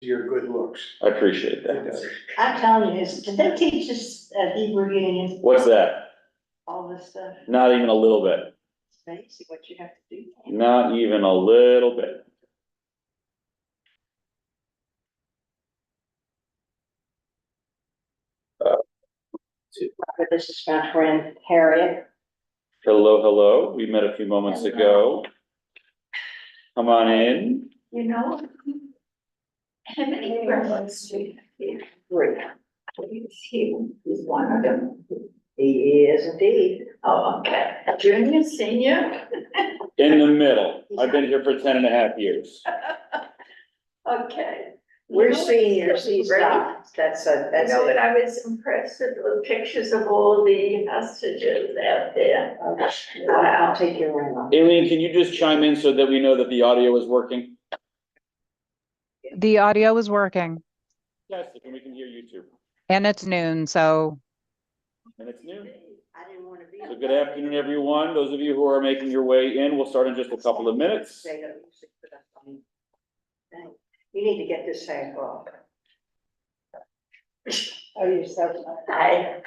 your good looks. I appreciate It that. does. I'm telling you, did they teach us Hebrew Union, What's that? all this stuff? Not even a little bit. It's crazy what you have to do. Not even a little bit. But this is my friend Harriet. Hello, hello. We met a few moments ago. Come on in. You know, how many grandmas do you have here? Three. He's one of them. He is indeed. Oh, okay. Junior, senior? In the middle. I've been here for 10.5 years. Okay. We're You know, seniors, it's he's great. not. That's You know what, I was impressed with the pictures of all the hostages out there. I'll take your ring off. Aileen, can you just chime in so that we know that the audio is working? The audio is working Fantastic, and we can hear you too. and it's noon, so And it's noon. I didn't want to be. So good afternoon, everyone. Those of you who are making your way in, we'll start in just a couple of minutes. You need to get this thing off. Oh, you're so. Hi.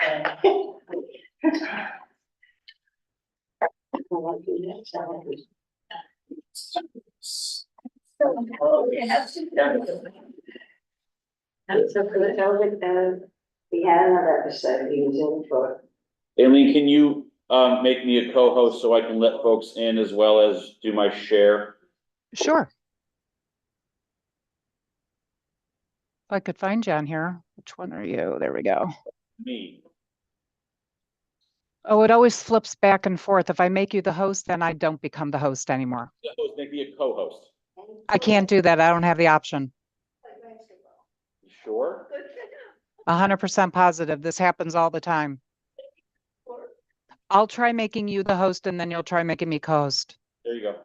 Oh, yes. I'm so good. We had another episode, he was in for. Aileen, can you make me a co-host so I can let folks in as well as do my share? sure. If I could find you on here. Which one are you? There we go. Me. Oh, it always flips back and forth. If I make you the host, then I don't become the host anymore. Make me a co-host. I can't do that. I don't have the option. You sure? 100% positive. This happens all the time. I'll try making you the host and then you'll try making me co-host. There you go.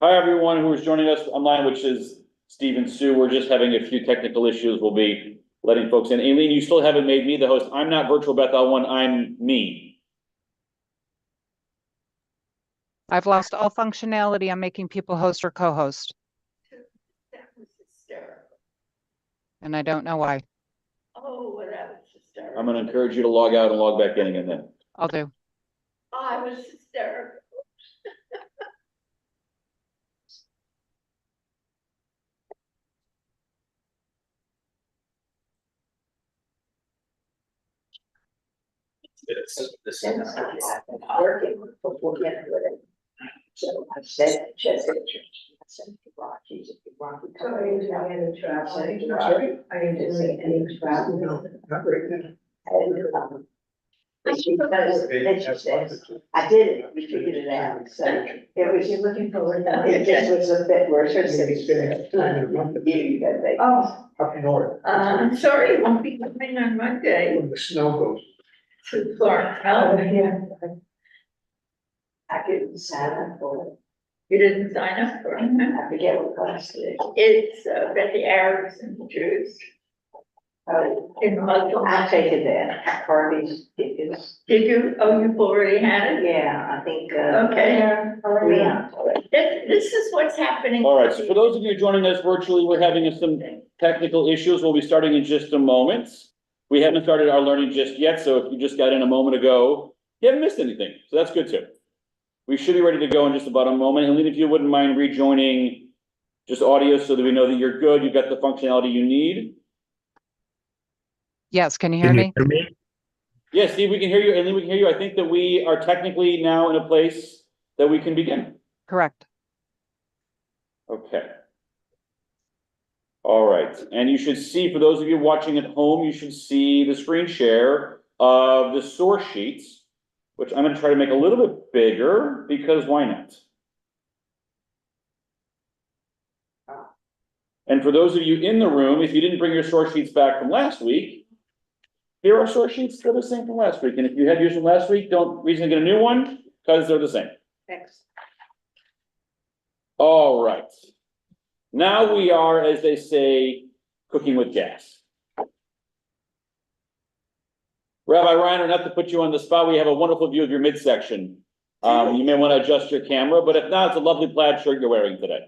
Hi, everyone who is joining us online, which is Steve and Sue. We're just having a few technical issues. We'll be letting folks in. Aileen, you still haven't made me the host. I'm not Virtual Beth L1, I'm me. I've lost all functionality on making people host or co-host, That was hysterical. and I don't know why. Oh, well, that was hysterical. I'm gonna encourage you to log out and log back in again then. I'll do. I was hysterical. Working before getting rid of it. So I said, just. I said, Rockies, Rocky. Sorry, I had a trap. Sorry? I didn't say any trap. No, not right now. And, because then she says, I did it, we figured it out, so it was, you're looking for, it just was a bit worse. Maybe spend time in a month or two You got that. Oh, up north. I'm sorry, it won't be coming on Monday When the snow goes. to Clark. Oh, yeah. I couldn't sign up for it. you didn't sign up for it? I forget what class it is. It's about the Arabs and the Jews Oh, in Muslim. I take it that Pardes is, Did you? Oh, you've already had it? yeah, I think, Okay. yeah. This is what's happening. All right, so for those of you joining us virtually, we're having some technical issues. We'll be starting in just a moment. We haven't started our learning just yet, so if you just got in a moment ago, you haven't missed anything, so that's good too. We should be ready to go in just about a moment. Aileen, if you wouldn't mind rejoining just audio so that we know that you're good, you've got the functionality you need. Yes, can you hear me? Yes, Steve, we can hear you. Aileen, we can hear you. I think that we are technically now in a place that we can begin. Correct. Okay. All right, and you should see, for those of you watching at home, you should see the screen share of the source sheets, which I'm gonna try to make a little bit bigger, because why not? And for those of you in the room, if you didn't bring your source sheets back from last week, here are source sheets, they're the same from last week, and if you had yours from last week, don't reason to get a new one, because they're the same. Thanks. All right. Now we are, as they say, cooking with gas. Rabbi Reiner, not to put you on the spot, we have a wonderful view of your midsection. You may want to adjust your camera, but if not, it's a lovely plaid shirt you're wearing today.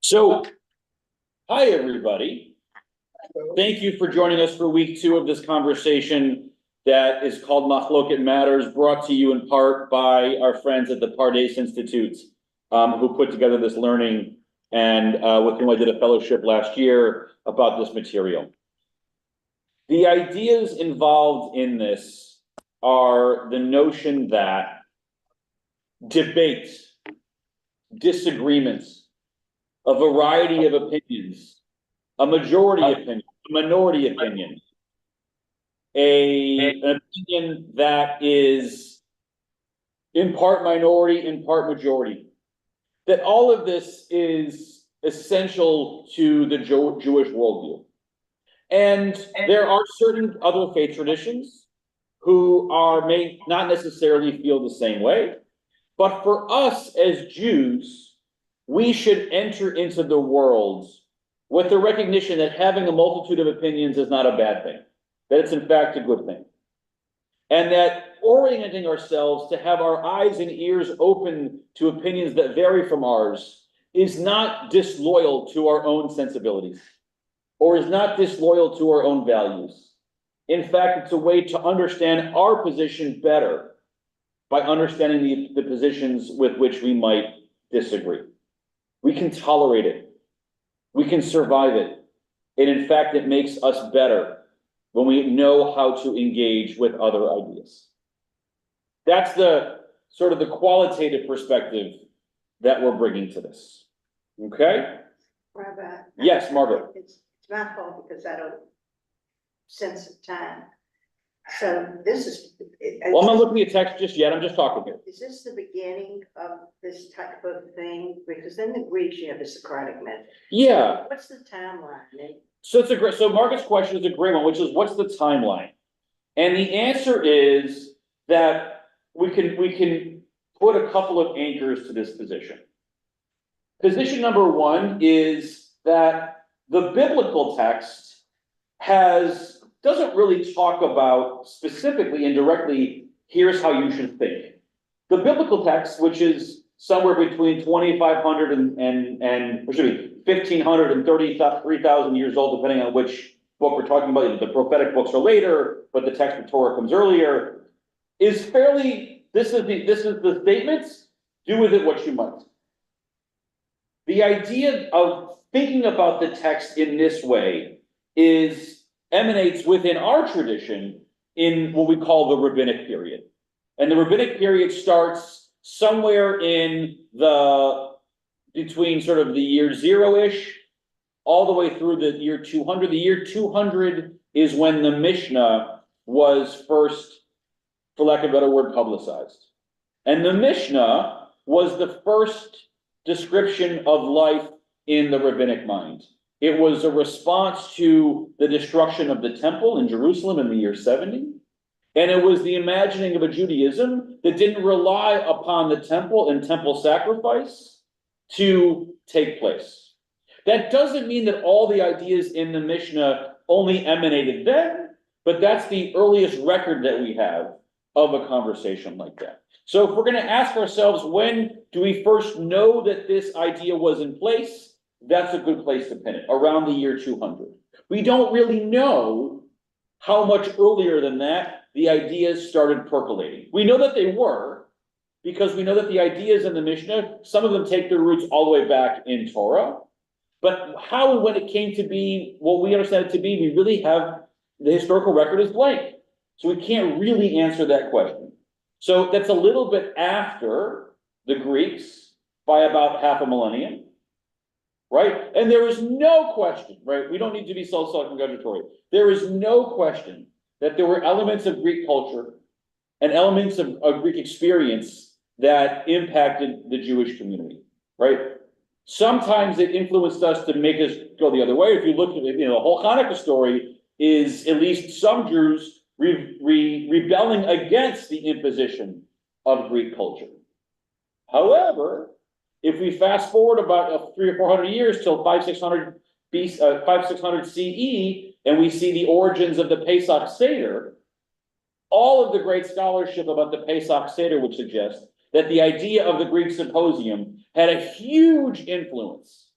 So, hi, everybody. Thank you for joining us for week 2 of this conversation that is called Mahloket Matters, brought to you in part by our friends at the Pardes Institute, who put together this learning and with whom I did a fellowship last year about this material. The ideas involved in this are the notion that debate, disagreements, a variety of opinions, a majority opinion, a minority opinion, an opinion that is in part minority, in part majority, that all of this is essential to the Jewish worldview. And there are certain other faith traditions who may not necessarily feel the same way, but for us as Jews, we should enter into the world with the recognition that having a multitude of opinions is not a bad thing, that it's in fact a good thing. And that orienting ourselves to have our eyes and ears open to opinions that vary from ours is not disloyal to our own sensibilities, or is not disloyal to our own values. In fact, it's a way to understand our position better by understanding the positions with which we might disagree. We can tolerate it. We can survive it. And in fact, it makes us better when we know how to engage with other ideas. That's the sort of the qualitative perspective that we're bringing to this. Okay? Rabbi. Yes, Margaret. It's my fault because I don't sense of time. So this is. Well, I'm not looking at text just yet. I'm just talking here. Is this the beginning of this type of thing? Because in the Greek, you have the Socratic method. Yeah. What's the timeline? So it's a great. So Margaret's question is a great one, which is what's the timeline? And the answer is that we can put a couple of anchors to this position. Position number one is that the biblical text doesn't really talk about specifically and directly, here's how you should think. The biblical text, which is somewhere between 2,500 and 1,500 and 3,000 years old, depending on which book we're talking about. The prophetic books are later, but the text of Torah comes earlier, is fairly, this is the statements, do with it what you might. The idea of thinking about the text in this way emanates within our tradition in what we call the rabbinic period. And the rabbinic period starts somewhere in between sort of the year 0-ish, all the way through the year 200. The year 200 is when the Mishnah was first, for lack of a better word, publicized. And the Mishnah was the first description of life in the rabbinic mind. It was a response to the destruction of the temple in Jerusalem in the year 70. And it was the imagining of a Judaism that didn't rely upon the temple and temple sacrifice to take place. That doesn't mean that all the ideas in the Mishnah only emanated then, but that's the earliest record that we have of a conversation like that. So if we're going to ask ourselves, when do we first know that this idea was in place? That's a good place to pin it, around the year 200. We don't really know how much earlier than that the ideas started percolating. We know that they were, because we know that the ideas in the Mishnah, some of them take their roots all the way back in Torah. But how and when it came to be what we understand it to be, we really have the historical record is blank. So we can't really answer that question. So that's a little bit after the Greeks by about half a millennium. Right? And there is no question, right? We don't need to be self-congratulatory. There is no question that there were elements of Greek culture and elements of Greek experience that impacted the Jewish community, right? Sometimes it influenced us to make us go the other way. If you look at it, the whole Hanukkah story is at least some Jews rebelling against the imposition of Greek culture. However, if we fast forward about 300 or 400 years till 500-600 BC, 500-600 CE, and we see the origins of the Pesach Seder, all of the great scholarship about the Pesach Seder would suggest that the idea of the Greek symposium had a huge influence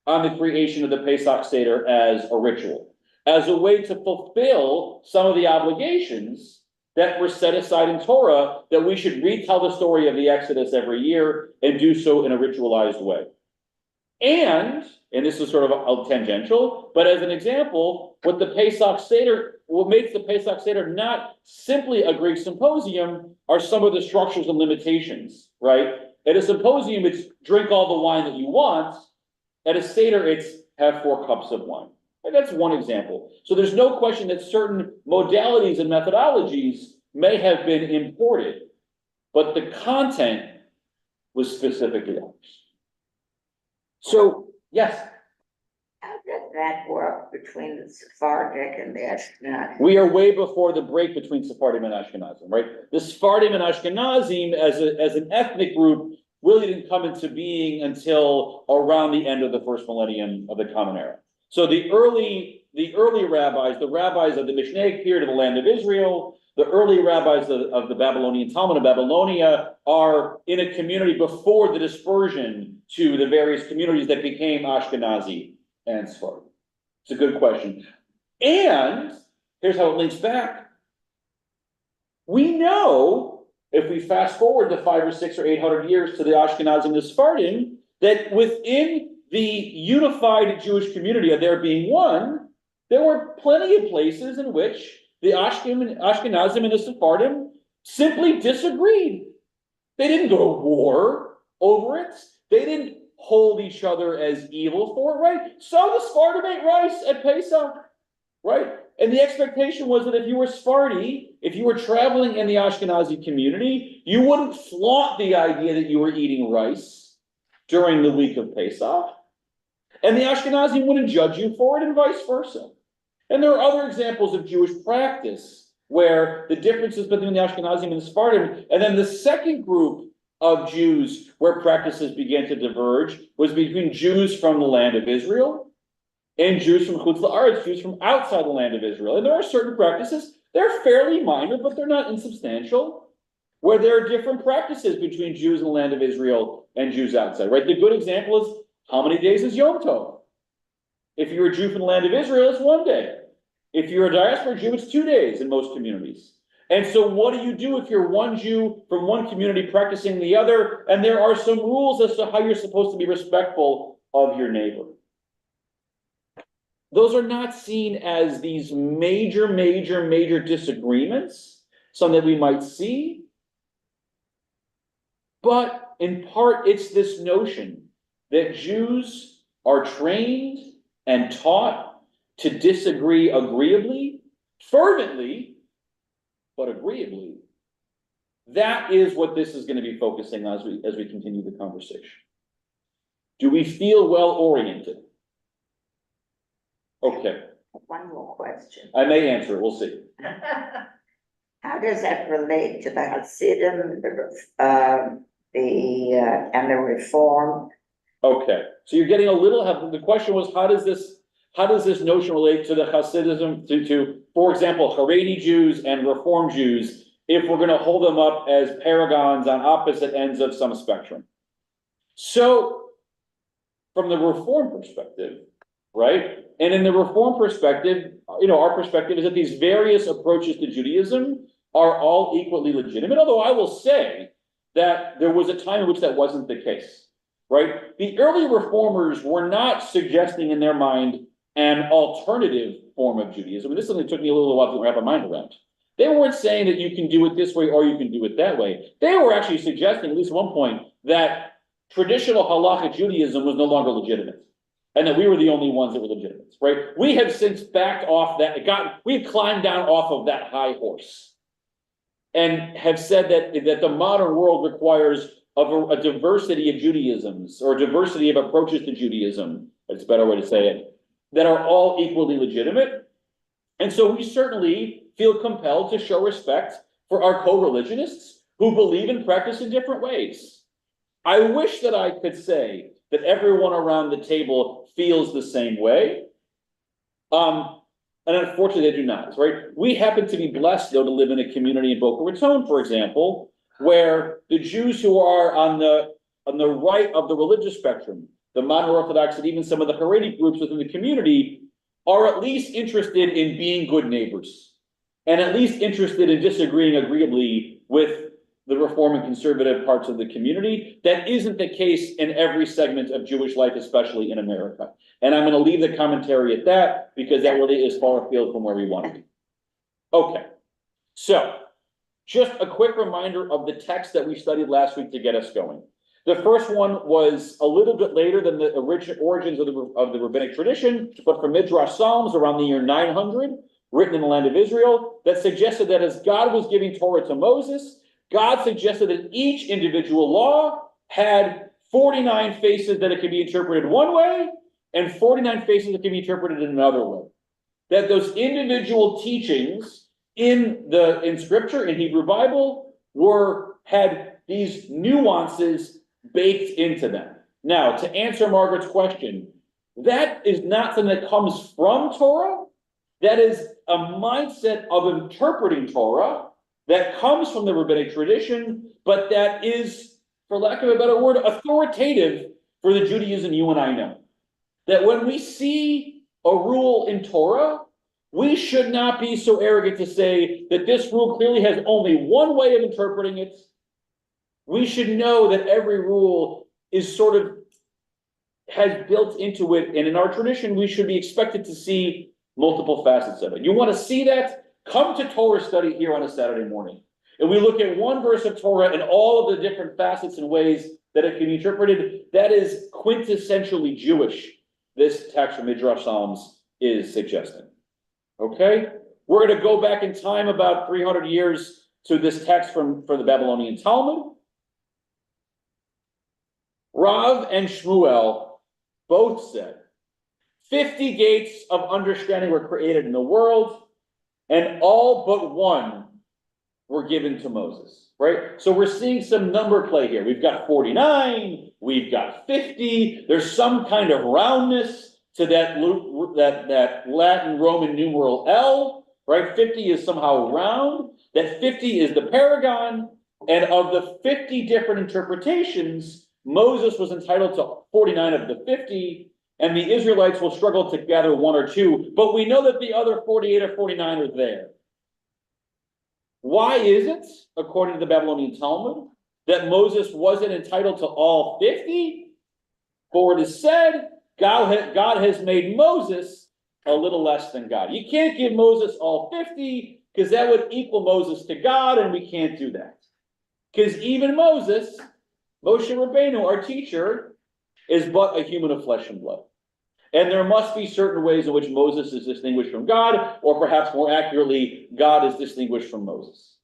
on the creation of the Pesach Seder as a ritual, as a way to fulfill some of the obligations that were set aside in Torah, that we should retell the story of the Exodus every year and do so in a ritualized way. And this is sort of tangential, but as an example, what makes the Pesach Seder not simply a Greek symposium are some of the structures and limitations, right? At a symposium, it's drink all the wine that you want. At a Seder, it's have 4 cups of wine. And that's one example. So there's no question that certain modalities and methodologies may have been imported, but the content was specifically ours. So, yes, How does that work between the Sephardic and the Ashkenazi? we are way before the break between Sephardim and Ashkenazim, right? The Sephardim and Ashkenazim as an ethnic group really didn't come into being until around the end of the first millennium of the Common Era. So the early rabbis, the rabbis of the Mishnaic period of the land of Israel, the early rabbis of the Babylonian Talmud of Babylonia are in a community before the dispersion to the various communities that became Ashkenazi and Sephardi. It's a good question. And here's how it links back. We know, if we fast forward to 500 or 600 or 800 years to the Ashkenazim and the Sephardim, that within the unified Jewish community of there being one, there were plenty of places in which the Ashkenazim and the Sephardim simply disagreed. They didn't go to war over it. They didn't hold each other as evil for it, right? So the Sephardim ate rice at Pesach, right? And the expectation was that if you were Sephardi, if you were traveling in the Ashkenazi community, you wouldn't flaunt the idea that you were eating rice during the week of Pesach. And the Ashkenazi wouldn't judge you for it, and vice versa. And there are other examples of Jewish practice where the differences between the Ashkenazim and the Sephardim, and then the second group of Jews where practices began to diverge was between Jews from the land of Israel and Jews from Chutz La'aretz, Jews from outside the land of Israel. And there are certain practices, they're fairly minor, but they're not insubstantial, where there are different practices between Jews in the land of Israel and Jews outside, right? The good example is, how many days is Yom Tov? If you're a Jew from the land of Israel, it's 1 day. If you're a diaspora Jew, it's 2 days in most communities. And so what do you do if you're one Jew from one community practicing the other? And there are some rules as to how you're supposed to be respectful of your neighbor. Those are not seen as these major disagreements, some that we might see. But in part, it's this notion that Jews are trained and taught to disagree agreeably, fervently, but agreeably. That is what this is going to be focusing on as we continue the conversation. Do we feel well oriented? Okay. One more question. I may answer it, we'll see. How does that relate to the Hasidim, and the Reform? Okay, so you're getting a little, the question was, how does this notion relate to the Hasidism, to, for example, Haredi Jews and Reform Jews, if we're going to hold them up as paragons on opposite ends of some spectrum? So, from the Reform perspective, right? And in the Reform perspective, our perspective is that these various approaches to Judaism are all equally legitimate, although I will say that there was a time in which that wasn't the case, right? The early Reformers were not suggesting in their mind an alternative form of Judaism. And this is something that took me a little while to wrap my mind around. They weren't saying that you can do it this way or you can do it that way. They were actually suggesting, at least at one point, that traditional halachic Judaism was no longer legitimate, and that we were the only ones that were legitimate, right? We have since backed off that, we've climbed down off of that high horse, and have said that the modern world requires a diversity of Judaisms, or diversity of approaches to Judaism, that's a better way to say it, that are all equally legitimate. And so we certainly feel compelled to show respect for our co-religionists who believe and practice in different ways. I wish that I could say that everyone around the table feels the same way. And unfortunately, they do not, right? We happen to be blessed, though, to live in a community in Boca Raton, for example, where the Jews who are on the right of the religious spectrum, the modern Orthodox, and even some of the Haredi groups within the community, are at least interested in being good neighbors, and at least interested in disagreeing agreeably with the Reform and conservative parts of the community. That isn't the case in every segment of Jewish life, especially in America. And I'm going to leave the commentary at that, because that really is far afield from where we want to be. Okay, so just a quick reminder of the text that we studied last week to get us going. The first one was a little bit later than the origins of the rabbinic tradition, but from Midrash Psalms around the year 900, written in the land of Israel, that suggested that as God was giving Torah to Moses, God suggested that each individual law had 49 faces that it could be interpreted one way, and 49 faces that can be interpreted in another way. That those individual teachings in Scripture, in Hebrew Bible, had these nuances baked into them. Now, to answer Margaret's question, that is not something that comes from Torah. That is a mindset of interpreting Torah that comes from the rabbinic tradition, but that is, for lack of a better word, authoritative for the Judaism you and I know. That when we see a rule in Torah, we should not be so arrogant to say that this rule clearly has only one way of interpreting it. We should know that every rule is has built into it, and in our tradition, we should be expected to see multiple facets of it. You want to see that? Come to Torah study here on a Saturday morning. And we look at one verse of Torah and all of the different facets and ways that it can be interpreted. That is quintessentially Jewish, this text from Midrash Psalms is suggesting. Okay? We're going to go back in time about 300 years to this text from the Babylonian Talmud. Rav and Shmuel both said 50 gates of understanding were created in the world, and all but one were given to Moses, right? So we're seeing some number play here. We've got 49, we've got 50. There's some kind of roundness to that Latin Roman numeral L, right? 50 is somehow round. That 50 is the paragon, and of the 50 different interpretations, Moses was entitled to 49 of the 50, and the Israelites will struggle to gather one or two, but we know that the other 48 or 49 are there. Why is it, according to the Babylonian Talmud, that Moses wasn't entitled to all 50? For it is said, God has made Moses a little less than God. You can't give Moses all 50, because that would equal Moses to God, and we can't do that. Because even Moshe Rabbeinu, our teacher, is but a human of flesh and blood. And there must be certain ways in which Moses is distinguished from God, or perhaps more accurately, God is distinguished from Moses.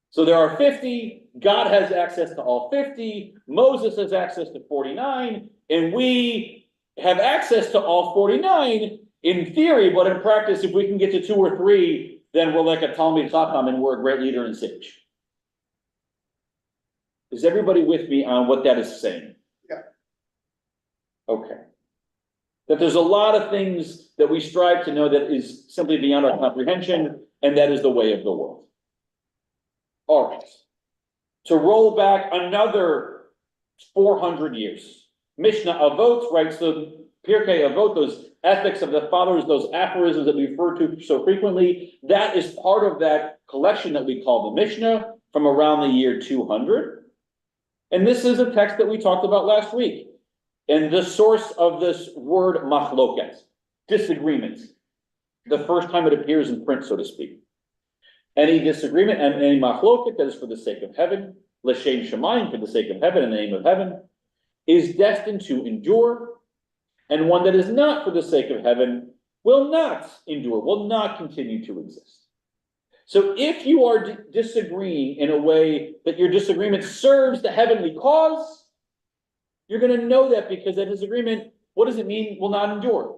So there are 50, God has access to all 50, Moses has access to 49, and we have access to all 49 in theory, but in practice, if we can get to 2 or 3, then we're like a Talmud Chacham and we're a great leader and sage. Is everybody with me on what that is saying? Yeah. Okay. That there's a lot of things that we strive to know that is simply beyond our comprehension, and that is the way of the world. All right. To roll back another 400 years, Mishnah Avot, right? So Pirkei Avot, those ethics of the fathers, those aphorisms that we refer to so frequently, that is part of that collection that we call the Mishnah from around the year 200. And this is a text that we talked about last week. And the source of this word mahloket, disagreement, the first time it appears in print, so to speak. Any disagreement and any mahloket that is for the sake of heaven, l'shem shamayim, for the sake of heaven, in the name of heaven, is destined to endure, and one that is not for the sake of heaven will not endure, will not continue to exist. So if you are disagreeing in a way that your disagreement serves the heavenly cause, you're going to know that, because that disagreement, what does it mean, will not endure?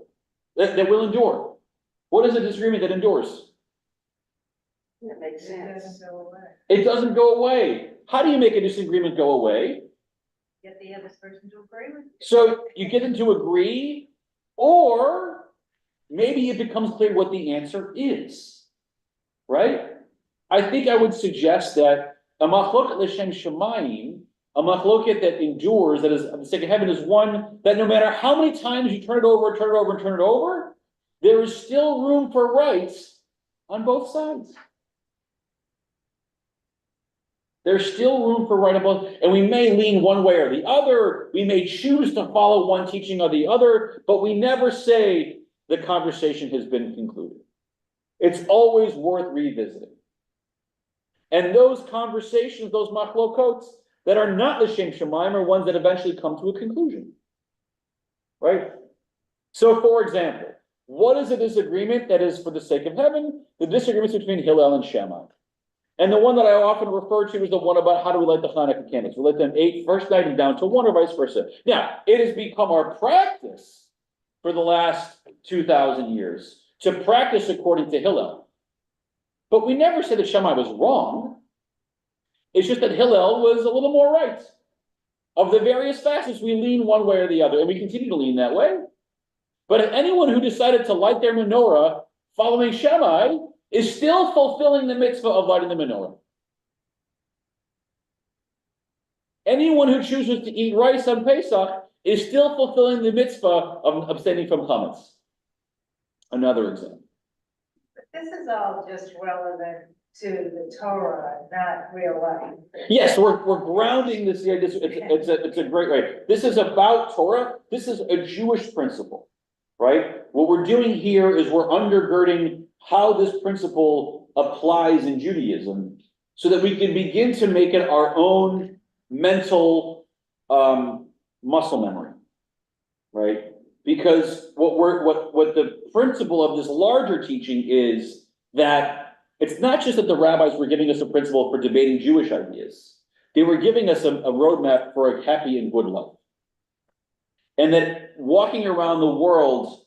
That will endure. What is a disagreement that endures? That makes sense. It doesn't go away. How do you make a disagreement go away? Get the other person to agree with you. So you get them to agree, or maybe it becomes clear what the answer is, right? I think I would suggest that a machloket l'shem shamayim, a machloket that endures, that is of the sake of heaven, is one that no matter how many times you turn it over, turn it over, and turn it over, there is still room for rights on both sides. There's still room for right on both, and we may lean one way or the other. We may choose to follow one teaching or the other, but we never say the conversation has been concluded. It's always worth revisiting. And those conversations, those machlokot that are not l'shem shamayim, are ones that eventually come to a conclusion, right? So, for example, what is a disagreement that is for the sake of heaven? The disagreements between Hillel and Shammai. And the one that I often refer to is the one about how do we light the Hanukkah candles? We light them 8 first night and down to 1, or vice versa. Now, it has become our practice for the last 2,000 years to practice according to Hillel. But we never said that Shammai was wrong. It's just that Hillel was a little more right. Of the various facets, we lean one way or the other, and we continue to lean that way. But if anyone who decided to light their menorah following Shammai is still fulfilling the mitzvah of lighting the menorah. Anyone who chooses to eat rice on Pesach is still fulfilling the mitzvah of abstaining from chametz. Another example. But this is all just relevant to the Torah, not real life. Yes, we're grounding this. It's a great way. This is about Torah. This is a Jewish principle, right? What we're doing here is we're undergirding how this principle applies in Judaism, so that we can begin to make it our own mental muscle memory, right? Because what the principle of this larger teaching is that it's not just that the rabbis were giving us a principle for debating Jewish ideas. They were giving us a roadmap for a happy and good life. And that walking around the world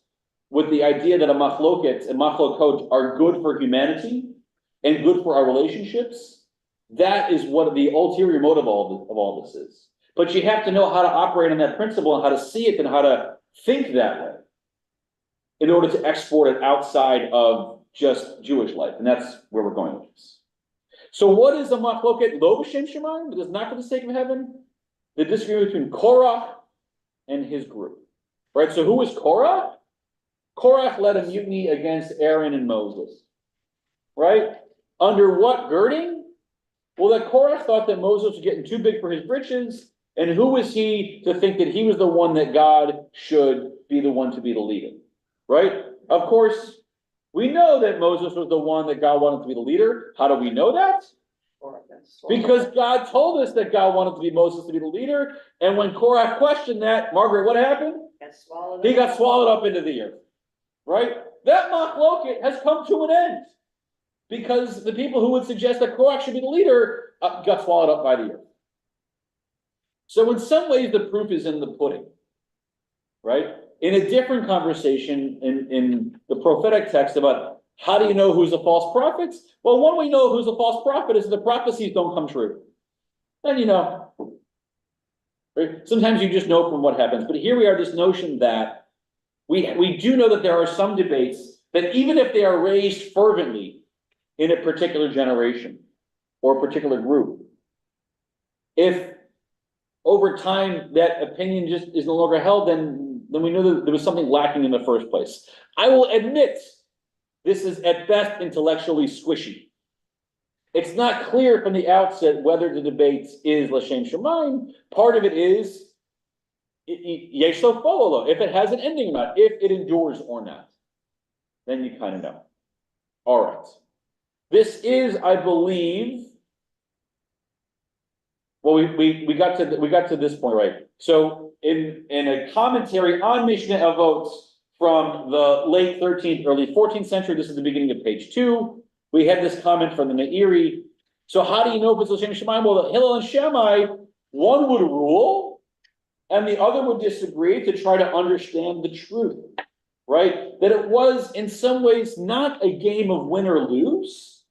with the idea that a machloket and machlokot are good for humanity and good for our relationships, that is what the ulterior motive of all this is. But you have to know how to operate on that principle and how to see it and how to think that way in order to export it outside of just Jewish life. And that's where we're going with this. So what is a machloket lo b'shem shamayim? It is not for the sake of heaven. The disagreement between Korach and his group. Right? So who is Korach? Korach led a mutiny against Aaron and Moses. Right? Under what girding? Well, that Korach thought that Moses was getting too big for his britches. And who was he to think that he was the one that God should be the one to be the leader? Right? Of course, we know that Moses was the one that God wanted to be the leader. How do we know that? Because God told us that God wanted to be Moses to be the leader. And when Korach questioned that, Margaret, what happened? He got swallowed up into the earth. Right? That machloket has come to an end. Because the people who would suggest that Korach should be the leader got swallowed up by the earth. So in some ways, the proof is in the pudding. Right? In a different conversation in the prophetic text about how do you know who's a false prophet? Well, one way you know who's a false prophet is the prophecies don't come true. Then you know. Right? Sometimes you just know from what happens. But here we are, this notion that we do know that there are some debates that even if they are raised fervently in a particular generation or a particular group, if over time that opinion just is no longer held, then we know that there was something lacking in the first place. I will admit, this is at best intellectually squishy. It's not clear from the outset whether the debate is l'shem shamayim. Part of it is yesh lo follow, if it has an ending or not, if it endures or not. Then you kind of know. All right. This is, I believe, well, we got to this point, right? So in a commentary on Mishnah Avot from the late 13th, early 14th century, this is the beginning of page 2. We have this comment from the Meiri. So how do you know if it's l'shem shamayim? Well, Hillel and Shammai, one would rule, and the other would disagree to try to understand the truth, right? That it was in some ways not a game of win or lose,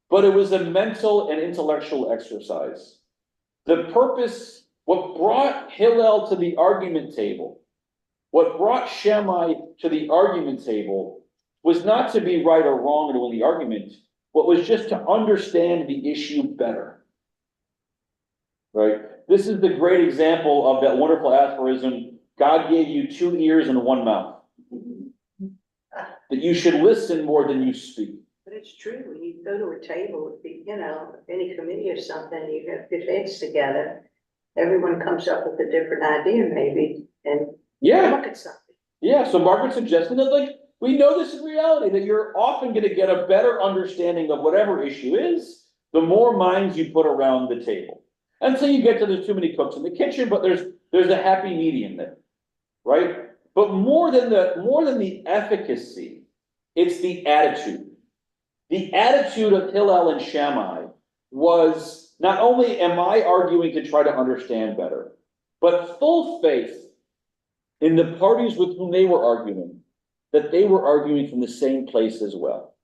but it was a mental and intellectual exercise. The purpose What brought Hillel to the argument table, what brought Shammai to the argument table was not to be right or wrong or to win the argument, but was just to understand the issue better. Right? This is the great example of that wonderful aphorism, God gave you 2 ears and 1 mouth. That you should listen more than you speak. But it's true, when you go to a table, any committee or something, you have good heads together, everyone comes up with a different idea maybe, and Yeah, look at something. yeah, so Margaret's suggesting that, like, we know this is reality, that you're often gonna get a better understanding of whatever issue is, the more minds you put around the table. Until you get to there's too many cooks in the kitchen, but there's a happy medium there, right? But more than the efficacy, it's the attitude. The attitude of Hillel and Shammai was not only am I arguing to try to understand better, but full faith in the parties with whom they were arguing, that they were arguing from the same place as well.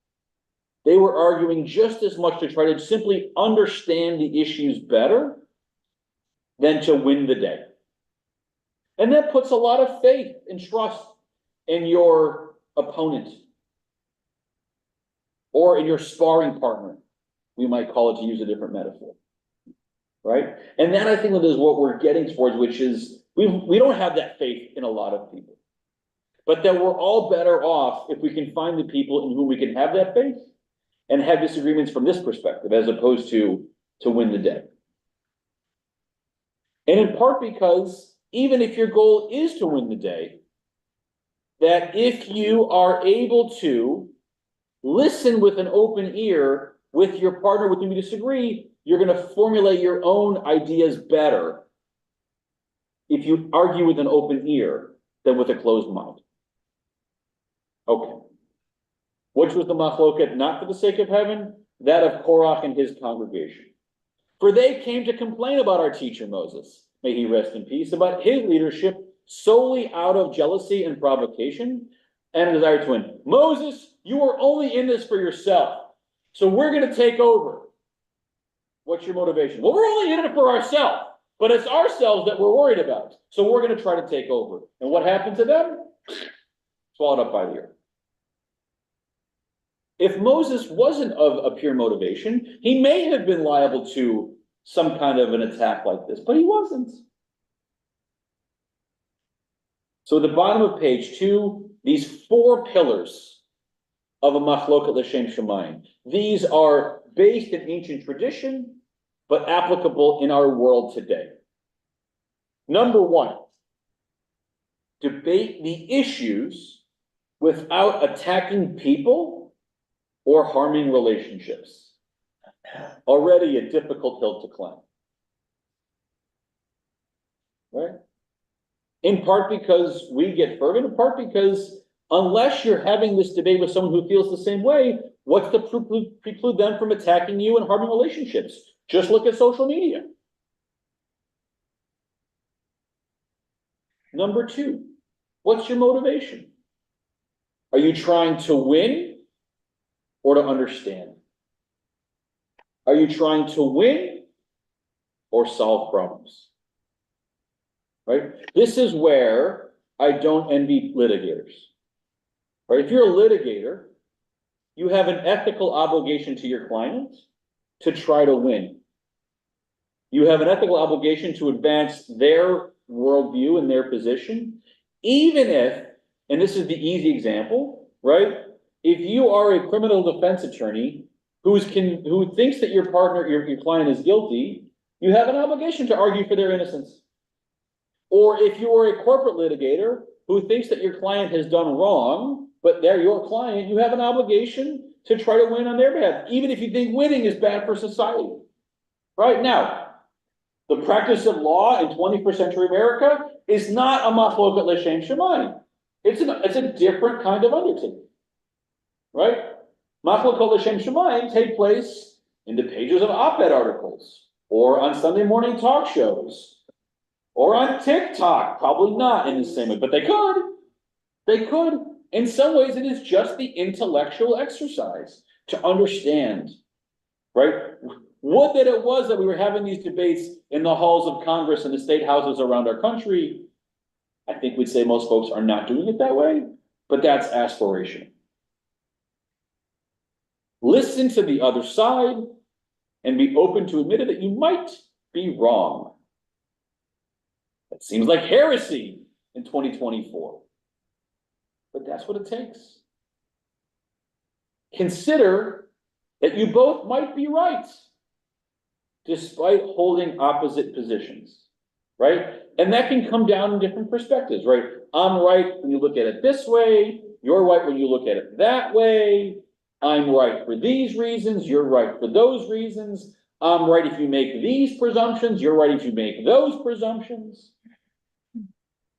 They were arguing just as much to try to simply understand the issues better than to win the day. And that puts a lot of faith and trust in your opponent or in your sparring partner, we might call it, to use a different metaphor, right? And that, I think, is what we're getting towards, which is we don't have that faith in a lot of people, but that we're all better off if we can find the people in whom we can have that faith and have disagreements from this perspective, as opposed to win the day. And in part because even if your goal is to win the day, that if you are able to listen with an open ear with your partner with whom you disagree, you're going to formulate your own ideas better if you argue with an open ear than with a closed mind. Okay. Which was the Mahloket, not for the sake of heaven? That of Korach and his congregation. For they came to complain about our teacher Moses, may he rest in peace, about his leadership solely out of jealousy and provocation and a desire to win. Moses, you are only in this for yourself, so we're going to take over. What's your motivation? Well, we're only in it for ourselves, but it's ourselves that we're worried about, so we're going to try to take over. And what happened to them? Swallowed up by the earth. If Moses wasn't of a pure motivation, he may have been liable to some kind of an attack like this, but he wasn't. So at the bottom of page 2, these 4 pillars of a Mahloket L'Shem Shamayim. These are based in ancient tradition, but applicable in our world today. Number 1, debate the issues without attacking people or harming relationships. Already a difficult hill to climb. Right? In part because we get fervent, in part because unless you're having this debate with someone who feels the same way, what's to preclude them from attacking you and harming relationships? Just look at social media. Number 2, what's your motivation? Are you trying to win or to understand? Are you trying to win or solve problems? Right? This is where I don't envy litigators. Right? If you're a litigator, you have an ethical obligation to your client to try to win. You have an ethical obligation to advance their worldview and their position, even if, and this is the easy example, right? If you are a criminal defense attorney who thinks that your partner, your client is guilty, you have an obligation to argue for their innocence. Or if you are a corporate litigator who thinks that your client has done wrong, but they're your client, you have an obligation to try to win on their behalf, even if you think winning is bad for society. Right now, the practice of law in 21st century America is not a Mahloket L'Shem Shamayim. It's a different kind of undertaking. Right? Mahloket L'Shem Shamayim take place in the pages of op-ed articles, or on Sunday morning talk shows, or on TikTok. Probably not in the same way, but they could. They could. In some ways, it is just the intellectual exercise to understand, right? Would that it was that we were having these debates in the halls of Congress and the state houses around our country. I think we'd say most folks are not doing it that way, but that's aspirational. Listen to the other side and be open to admit that you might be wrong. That seems like heresy in 2024, but that's what it takes. Consider that you both might be right, despite holding opposite positions, right? And that can come down in different perspectives, right? I'm right when you look at it this way, you're right when you look at it that way. I'm right for these reasons, you're right for those reasons. I'm right if you make these presumptions, you're right if you make those presumptions.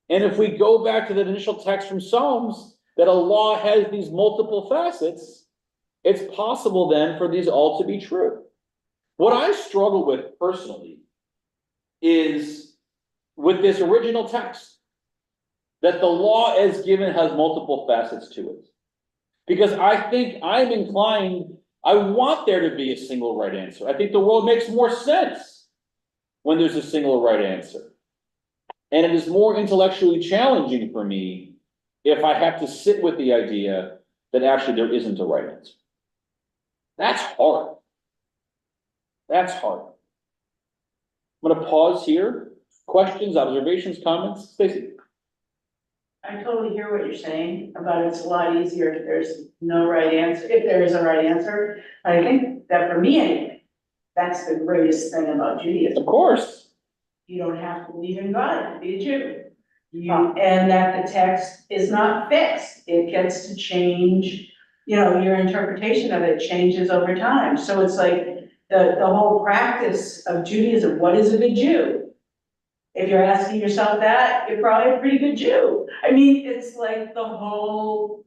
And if we go back to that initial text from Psalms, that a law has these multiple facets, it's possible then for these all to be true. What I struggle with personally is with this original text, that the law as given has multiple facets to it. Because I think I'm inclined, I want there to be a single right answer. I think the world makes more sense when there's a single right answer. And it is more intellectually challenging for me if I have to sit with the idea that actually there isn't a right answer. That's hard. That's hard. I'm going to pause here. Questions, observations, comments? Stacey? I totally hear what you're saying about it's a lot easier if there's no right answer, if there is a right answer. I think that for me anyway, that's the greatest thing about Judaism. Of course. You don't have to believe in God to be a Jew. And that the text is not fixed. It gets to change, you know, your interpretation of it changes over time. So it's like the whole practice of Judaism, what is a good Jew? If you're asking yourself that, you're probably a pretty good Jew. I mean, it's like the whole,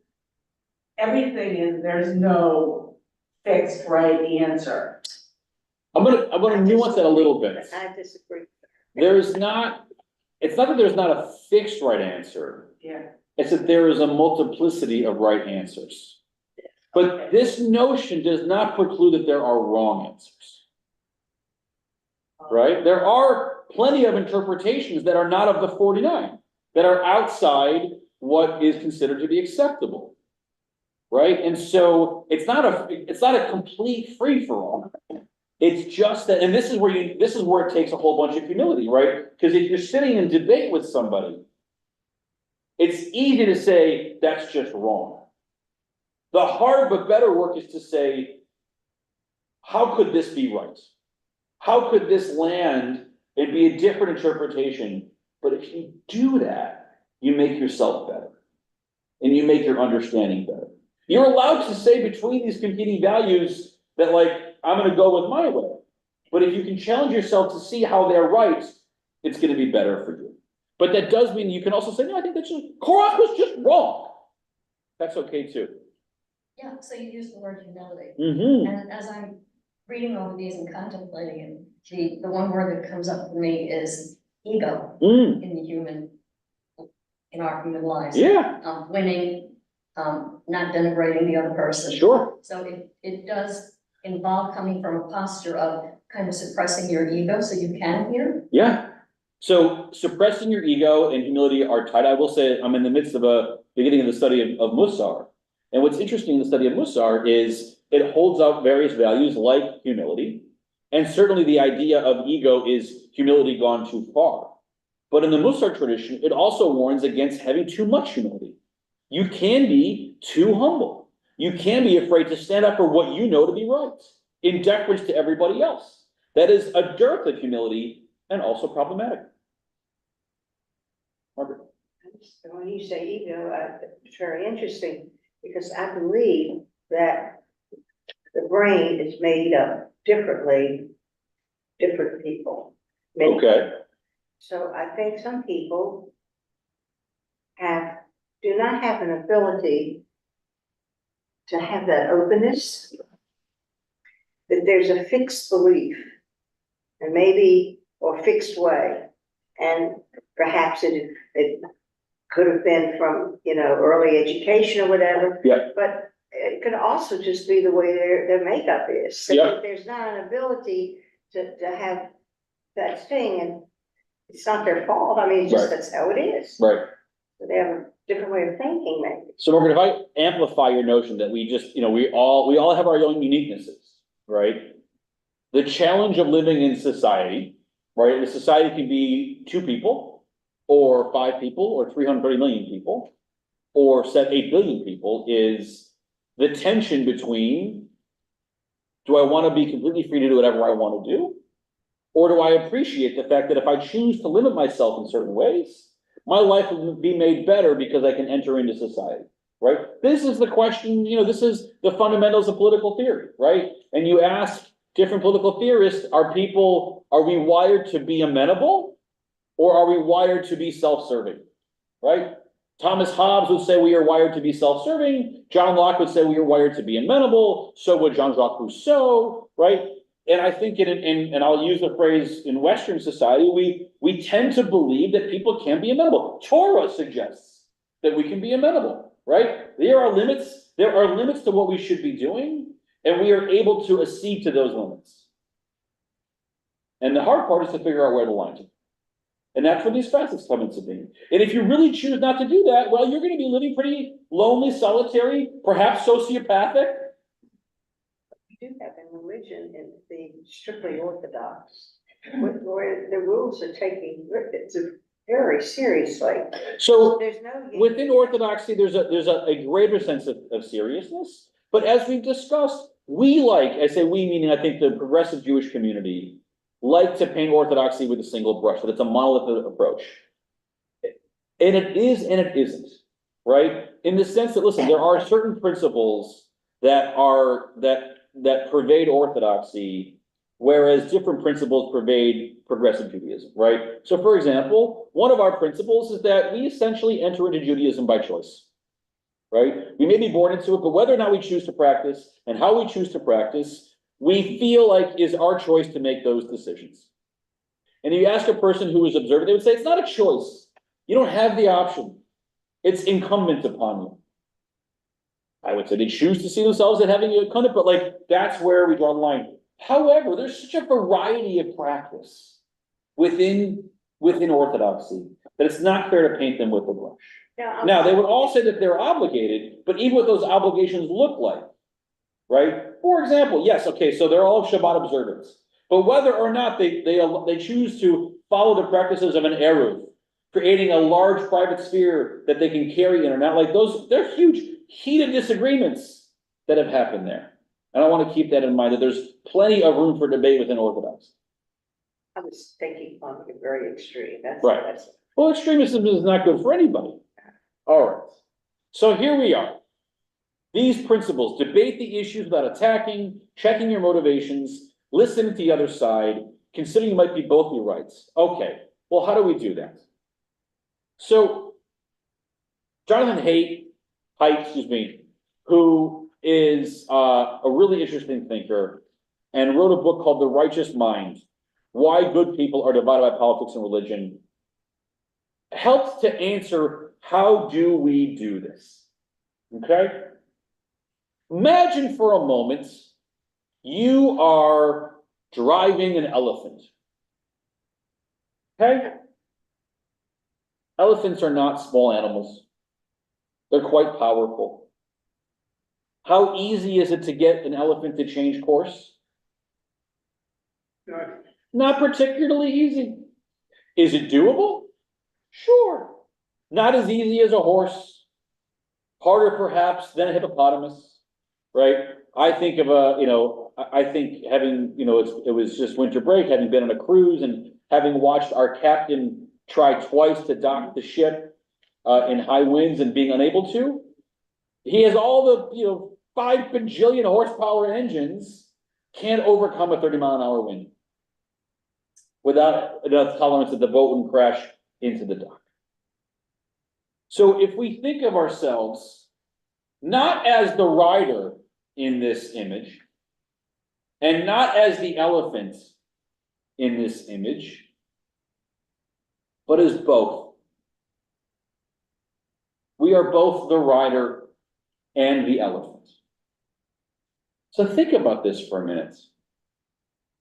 everything is, there's no fixed right answer. I'm gonna nuance that a little bit. I disagree. It's not that there's not a fixed right answer. Yeah. It's that there is a multiplicity of right answers. But this notion does not preclude that there are wrong answers. Right? There are plenty of interpretations that are not of the 49, that are outside what is considered to be acceptable. Right? And so it's not a complete free-for-all. It's just that, and this is where it takes a whole bunch of humility, right? Because if you're sitting in debate with somebody, it's easy to say that's just wrong. The hard but better work is to say, how could this be right? How could this land and be a different interpretation? But if you do that, you make yourself better. And you make your understanding better. You're allowed to say between these competing values that, like, I'm going to go with my way. But if you can challenge yourself to see how they're right, it's going to be better for you. But that does mean you can also say, no, I think that's just, Korach was just wrong. That's okay too. Yeah, so you use the word humility. Mm-hmm. And as I'm reading over these and contemplating it, the one word that comes up for me is ego in our human lives. Yeah. Winning, not denigrating the other person. Sure. So it does involve coming from a posture of kind of suppressing your ego so you can hear. Yeah. So suppressing your ego and humility are tied. I will say I'm in the midst of a beginning of the study of Musar. And what's interesting in the study of Musar is it holds out various values like humility. And certainly the idea of ego is humility gone too far. But in the Musar tradition, it also warns against having too much humility. You can be too humble. You can be afraid to stand up for what you know to be right, in deference to everybody else. That is a dearth of humility and also problematic. Margaret. When you say ego, it's very interesting because I believe that the brain is made up differently, different people. Okay. So I think some people do not have an ability to have that openness, that there's a fixed belief and maybe, or fixed way. And perhaps it could have been from, early education or whatever. Yeah. But it could also just be the way their makeup is. So Yeah. if there's not an ability to have that thing, and it's not their fault, I mean, it's just Right. that's how it is. Right. So they have a different way of thinking, maybe. So Morgan, if I amplify your notion that we just, we all have our own uniquenesses, right? The challenge of living in society, right? The society can be 2 people, or 5 people, or 330 million people, or 8 billion people, is the tension between, do I want to be completely free to do whatever I want to do? Or do I appreciate the fact that if I choose to limit myself in certain ways, my life will be made better because I can enter into society, right? This is the question, this is the fundamentals of political theory, right? And you ask different political theorists, are we wired to be amenable, or are we wired to be self-serving, right? Thomas Hobbes would say we are wired to be self-serving. John Locke would say we are wired to be amenable. So would Jean-Jacques Rousseau, right? And I think and I'll use the phrase in Western society, we tend to believe that people can be amenable. Torah suggests that we can be amenable, right? There are limits to what we should be doing, and we are able to accede to those limits. And the hard part is to figure out where the lines are. And that's where these facets come into being. And if you really choose not to do that, well, you're going to be living pretty lonely, solitary, perhaps sociopathic. You do have in religion, in the strictly Orthodox, where the rules are taking, it's very seriously. So There's no. within Orthodoxy, there's a greater sense of seriousness. But as we've discussed, I say we, meaning I think the progressive Jewish community, like to paint Orthodoxy with a single brush, that it's a monolithic approach. And it is and it isn't, right? In the sense that, listen, there are certain principles that pervade Orthodoxy, whereas different principles pervade progressive Judaism, right? So for example, one of our principles is that we essentially enter into Judaism by choice, right? We may be born into it, but whether or not we choose to practice and how we choose to practice, we feel like is our choice to make those decisions. And if you ask a person who is observant, they would say, it's not a choice. You don't have the option. It's incumbent upon you. I would say they choose to see themselves as having a incumbent, but that's where we draw the line. However, there's such a variety of practice within Orthodoxy that it's not fair to paint them with a brush. Now, they would all say that they're obligated, but even what those obligations look like, right? For example, yes, okay, so they're all Shabbat observants, but whether or not they choose to follow the practices of an Eruv, creating a large private sphere that they can carry in or not, they're huge, heated disagreements that have happened there. And I want to keep that in mind, that there's plenty of room for debate within Orthodoxy. I was thinking on the very extreme, Right. Well, extremism is not good for anybody. All right. So here we are. These principles: debate the issues without attacking, checking your motivations, listening to the other side, considering you might be both your rights. Okay, well, how do we do that? So, Jonathan Haidt, who is a really interesting thinker and wrote a book called The Righteous Mind: Why Good People Are Divided by Politics and Religion, helps to answer, how do we do this? Okay? Imagine for a moment you are driving an elephant. Okay? Elephants are not small animals. They're quite powerful. How easy is it to get an elephant to change course? Not particularly easy. Is it doable? Sure. Not as easy as a horse. Harder perhaps than a hippopotamus, right? I think of I think having, it was just winter break, having been on a cruise and having watched our captain try twice to dock the ship in high winds and being unable to. He has all the, 5 bajillion horsepower engines, can't overcome a 30-mile-an-hour wind without enough tolerance that the boat wouldn't crash into the dock. So if we think of ourselves not as the rider in this image, and not as the elephant in this image, but as both. We are both the rider and the elephant. So think about this for a minute.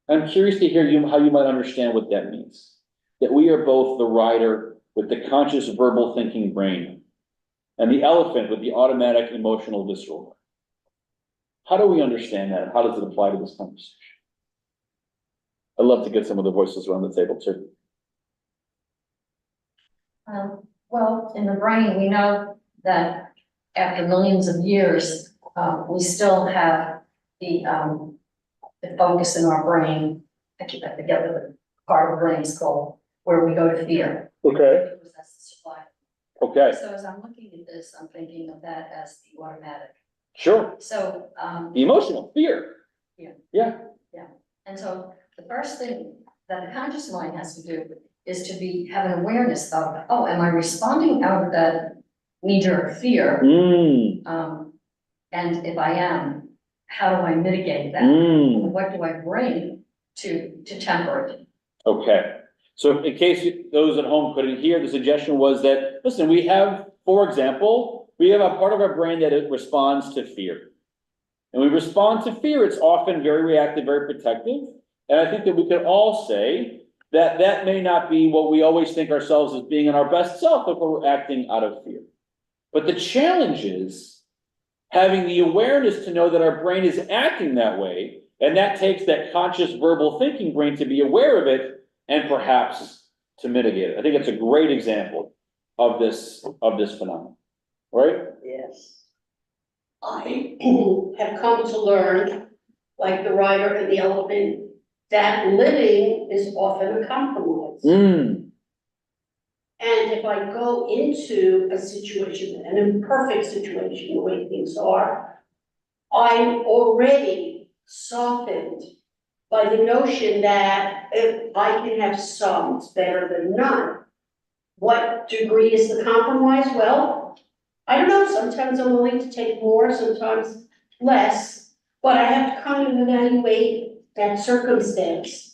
I'm curious to hear how you might understand what that means. That we are both the rider with the conscious verbal thinking brain and the elephant with the automatic emotional visceral. How do we understand that? How does it apply to this conversation? I'd love to get some of the voices around the table too. Well, in the brain, we know that after millions of years, we still have the focus in our brain. I forget what the part of the brain is called, where we go to fear. Okay. Because that's the survival. Okay. So as I'm looking at this, I'm thinking of that as the automatic. Sure. So, The emotional fear. Yeah. Yeah. and so the first thing that the conscious mind has to do is to have an awareness of, oh, am I responding out of that knee-jerk fear? And if I am, how do I mitigate that? What do I bring to temper it? Okay. So in case those at home couldn't hear, the suggestion was that, listen, we have, for example, we have a part of our brain that it responds to fear. And we respond to fear, it's often very reactive, very protective. And I think that we could all say that that may not be what we always think ourselves as being in our best self if we're acting out of fear. But the challenge is having the awareness to know that our brain is acting that way, and that takes that conscious verbal thinking brain to be aware of it and perhaps to mitigate it. I think it's a great example of this phenomenon, right? Yes. I have come to learn, like the rider and the elephant, that living is often a compromise. And if I go into a situation, an imperfect situation, the way things are, I'm already softened by the notion that if I can have some, it's better than none. What degree is the compromise? Well, I don't know, sometimes I'm willing to take more, sometimes less, but I have to kind of evaluate that circumstance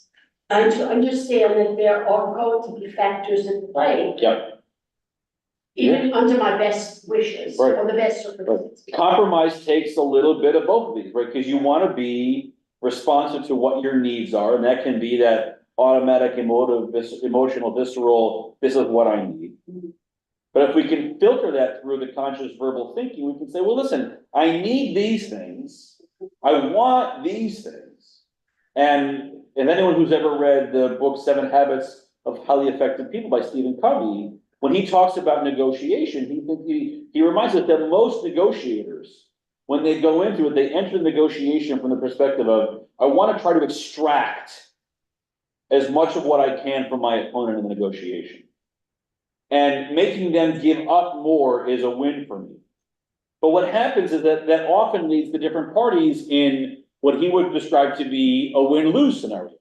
and to understand that there are going to be factors in play. Yep. Even under my best wishes Right. or the best circumstances. Compromise takes a little bit of both of these, right? Because you want to be responsive to what your needs are, and that can be that automatic, emotional, visceral, this is what I need. But if we can filter that through the conscious verbal thinking, we can say, well, listen, I need these things. I want these things. And anyone who's ever read the book 7 Habits of Highly Effective People by Stephen Covey, when he talks about negotiation, he reminds us that most negotiators, when they go into it, they enter the negotiation from the perspective of, I want to try to extract as much of what I can from my opponent in the negotiation. And making them give up more is a win for me. But what happens is that often leads to different parties in what he would describe to be a win-lose scenario.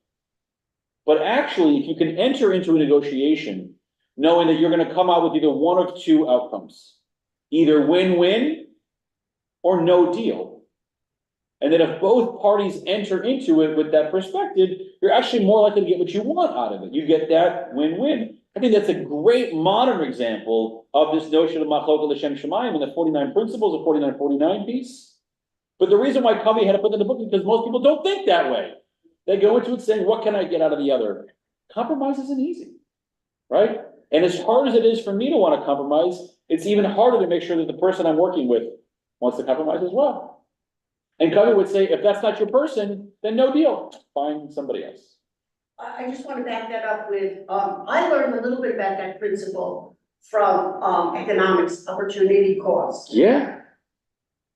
But actually, if you can enter into a negotiation knowing that you're going to come out with either one of two outcomes, either win-win or no deal. And then if both parties enter into it with that perspective, you're actually more likely to get what you want out of it. You get that win-win. I think that's a great modern example of this notion of Mahloket L'Shem Shemayim and the 49 principles of 4949 piece. But the reason why Covey had to put that in the book is because most people don't think that way. They go into it saying, what can I get out of the other? Compromise isn't easy, right? And as hard as it is for me to want to compromise, it's even harder to make sure that the person I'm working with wants to compromise as well. And Covey would say, if that's not your person, then no deal. Find somebody else. I just want to back that up with, I learned a little bit about that principle from economics, opportunity cost. Yeah,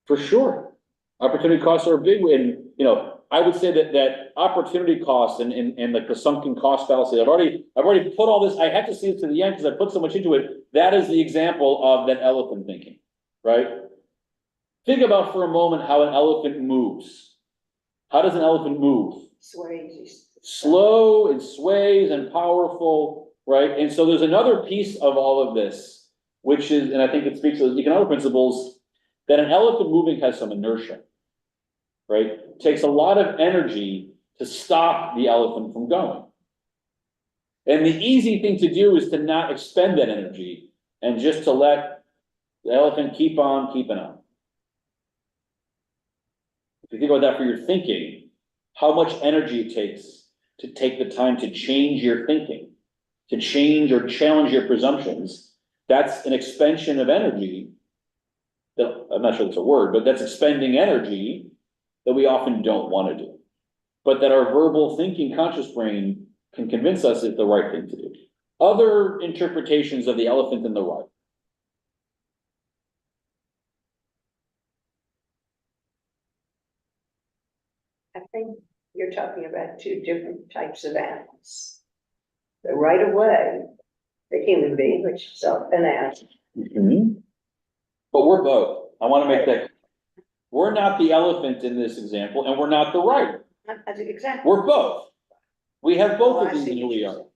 for sure. Opportunity costs are a big win. You know, I would say that opportunity costs and like the sunken cost fallacy, I've already put all this, I had to see it to the end because I put so much into it. That is the example of that elephant thinking, right? Think about for a moment how an elephant moves. How does an elephant move? Sways. Slow and sways and powerful, right? And so there's another piece of all of this, which is, and I think it speaks to the economic principles, that an elephant moving has some inertia, right? It takes a lot of energy to stop the elephant from going. And the easy thing to do is to not expend that energy and just to let the elephant keep on keeping on. you think about that for your thinking, how much energy it takes to take the time to change your thinking, to change or challenge your presumptions. That's an expansion of energy. That, I'm not sure that's a word, but that's expending energy that we often don't want to do. But that our verbal thinking conscious brain can convince us it's the right thing to do. Other interpretations of the elephant in the right. I think you're talking about two different types of animals. The right of way, the human being, which is an animal. But we're both. I want to make that. We're not the elephant in this example, and we're not the right. As an example. We're both. We have both Oh, of I these see in who what we you're are. saying.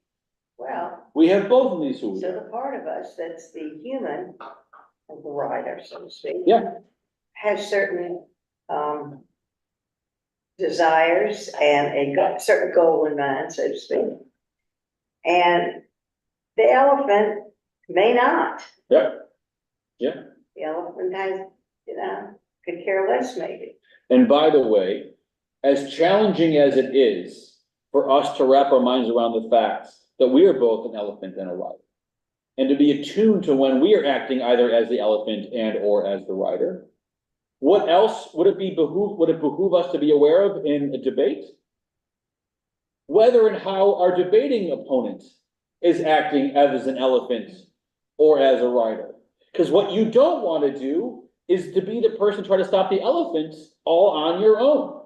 Well, We have both of these who we so are. the part of us that's the human, of the rider, so to speak. Yeah. Has certain, desires and certain goal in mind, so to speak. And the elephant may not. Yeah. Yeah. The elephant has, could care less maybe. And by the way, as challenging as it is for us to wrap our minds around the facts that we are both an elephant and a rider, and to be attuned to when we are acting either as the elephant and or as the rider, what else would it behoove us to be aware of in a debate? Whether and how our debating opponent is acting as an elephant or as a rider. Because what you don't want to do is to be the person trying to stop the elephant all on your own.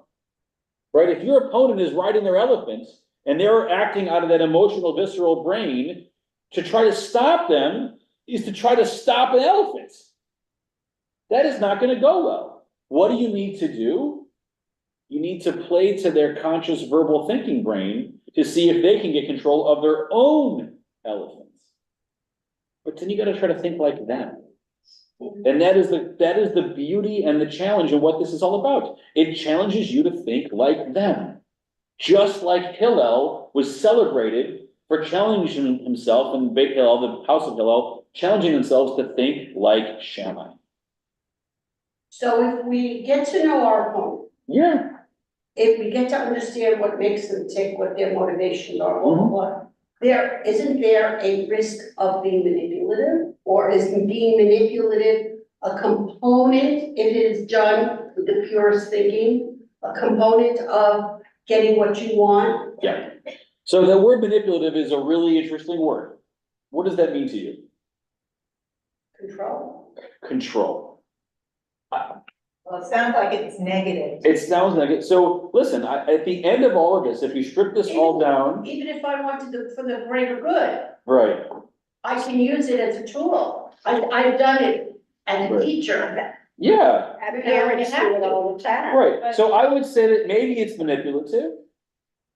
Right? If your opponent is riding their elephant and they're acting out of that emotional, visceral brain, to try to stop them is to try to stop an elephant. That is not going to go well. What do you need to do? You need to play to their conscious verbal thinking brain to see if they can get control of their own elephants. But then you got to try to think like them. And that is the beauty and the challenge of what this is all about. It challenges you to think like them. Just like Hillel was celebrated for challenging himself, and Beit Hillel, the house of Hillel, challenging themselves to think like Shammai. So if we get to know our opponent, Yeah. if we get to understand what makes them tick, what their motivations are, what, isn't there a risk of being manipulative? Or is being manipulative a component, if it is done with the purest thinking, a component of getting what you want? Yeah. So the word manipulative is a really interesting word. What does that mean to you? Control. Control. Well, it sounds like it's negative. It sounds like it. So listen, at the end of all of this, if you strip this all down. Even if I wanted to, for the greater good, Right. I can use it as a tool. I've done it as a teacher. Yeah. Parents do it all the time. Right. So I would say that maybe it's manipulative.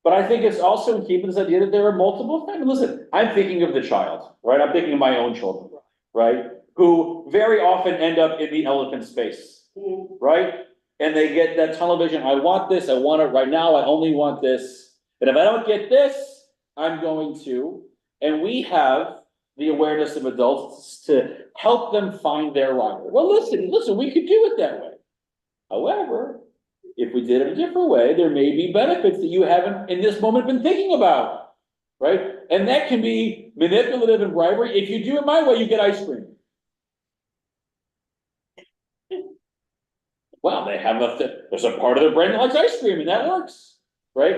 But I think it's also in keeping this idea that there are multiple things. Listen, I'm thinking of the child, right? I'm thinking of my own children, right? Who very often end up in the elephant space, right? And they get that tunnel vision. I want this. I want it right now. I only want this. And if I don't get this, I'm going to. And we have the awareness of adults to help them find their rider. Well, listen, we could do it that way. However, if we did it a different way, there may be benefits that you haven't in this moment been thinking about, right? And that can be manipulative and bribery. If you do it my way, you get ice cream. Well, there's a part of the brain that likes ice cream and that works, right?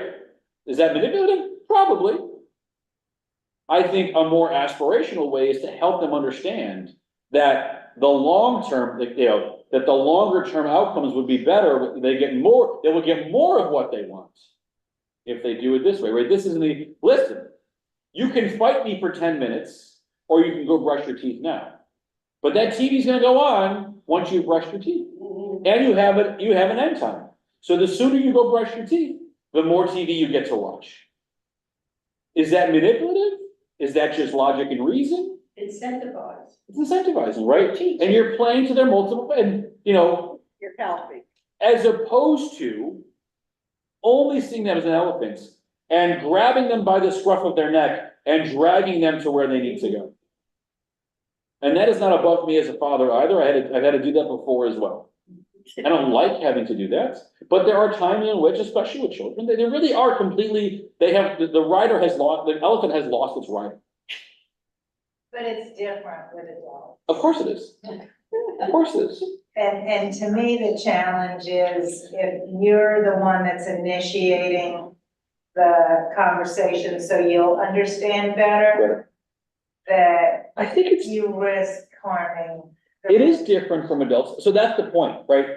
Is that manipulative? Probably. I think a more aspirational way is to help them understand that the long term, that the longer term outcomes would be better. They will get more of what they want if they do it this way, right? This isn't listen, you can fight me for 10 minutes or you can go brush your teeth now. But that TV's gonna go on once you've brushed your teeth. And you have an end time. So the sooner you go brush your teeth, the more TV you get to watch. Is that manipulative? Is that just logic and reason? Incentivize. It's incentivizing, right? And you're playing to their multiple, and You're helping. as opposed to only seeing them as an elephant and grabbing them by the scruff of their neck and dragging them to where they need to go. And that is not above me as a father either. I've had to do that before as well. I don't like having to do that, but there are times in which, especially with children, they really are completely, they have, the rider has lost, the elephant has lost its rider. But it's different with adults. Of course it is. Of course it is. And to me, the challenge is if you're the one that's initiating the conversation, so you'll understand better, that I think it's, you risk harming. the- it is different from adults, so that's the point, right?